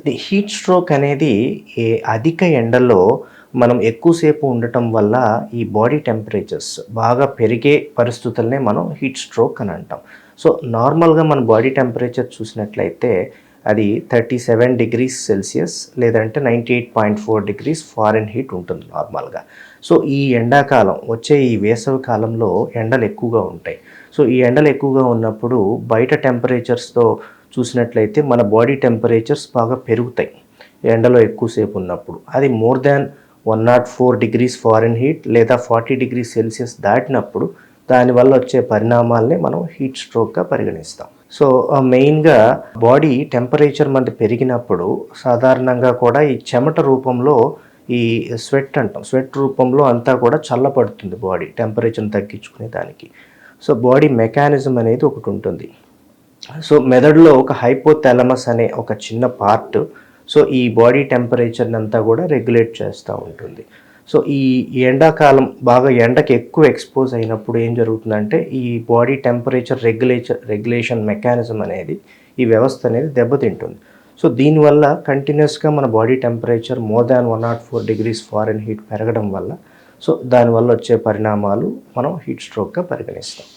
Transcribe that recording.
ఇది heat stroke అనేది అధిక ఎండలో మనం ఎక్కువసేపు ఉండటం వల్ల ఈ బాడీ టెంపరేచర్స్ బాగా పెరిగే పరిస్థితులనే మనం హీట్ స్ట్రోక్ అని అంటాం. సో, నార్మల్‌గా మన బాడీ టెంపరేచర్ చూసినట్లయితే అది 37 డిగ్రీస్ సెల్సియస్ లేదంటే 98.4 డిగ్రీస్ ఫారెన్‌హీట్ ఉంటుంది నార్మల్‌గా. సో, ఈ ఎండాకాలం వచ్చే ఈ వేసవి కాలంలో ఎండలు ఎక్కువగా ఉంటాయి. సో, ఈ ఎండలు ఎక్కువగా ఉన్నప్పుడు బయట టెంపరేచర్స్‌తో చూసినట్లయితే మన బాడీ టెంపరేచర్స్ బాగా పెరుగుతాయి ఎండలో ఎక్కువసేపు ఉన్నప్పుడు. అది మోర్ దాన్ 104 డిగ్రీస్ ఫారెన్‌హీట్ లేదా 40 డిగ్రీస్ సెల్సియస్ దాటినప్పుడు దానివల్ల వచ్చే పరిణామాల్ని మనం హీట్ స్ట్రోక్‌గా పరిగణిస్తాం. సో, మెయిన్‌గా బాడీ టెంపరేచర్ మనది పెరిగినప్పుడు సాధారణంగా కూడా ఈ చెమట రూపంలో ఈ స్వెట్ అంటాం. స్వెట్ రూపంలో అంతా కూడా చల్లబడుతుంది బాడీ టెంపరేచర్‌ని తగ్గించుకునే దానికి. సో, బాడీ మెకానిజం అనేది ఒకటుంటుంది. సో, మెదడులో ఒక హైపోథాలమస్ అనే ఒక చిన్న పార్ట్ సో, ఈ బాడీ టెంపరేచర్‌నంతా గూడా రెగ్యులేట్ చేస్తా ఉంటుంది. సో, ఈ ఎండాకాలం బాగా ఎండకి ఎక్కువ ఎక్స్‌పోజ్ అయినప్పుడు ఏం జరుగుతుందంటే, ఈ బాడీ టెంపరేచర్ రెగ్యులేషన్ మెకానిజం అనేది, ఈ వ్యవస్థ అనేది దెబ్బతింటుంది. సో, దీనివల్ల కంటిన్యూయస్‌గా మన body temperature more than 104 degrees Fahrenheit పెరగడం వల్ల, సో, దానివల్ల వచ్చే పరిణామాలు మనం హీట్ స్ట్రోక్‌గా పరిగణిస్తాం.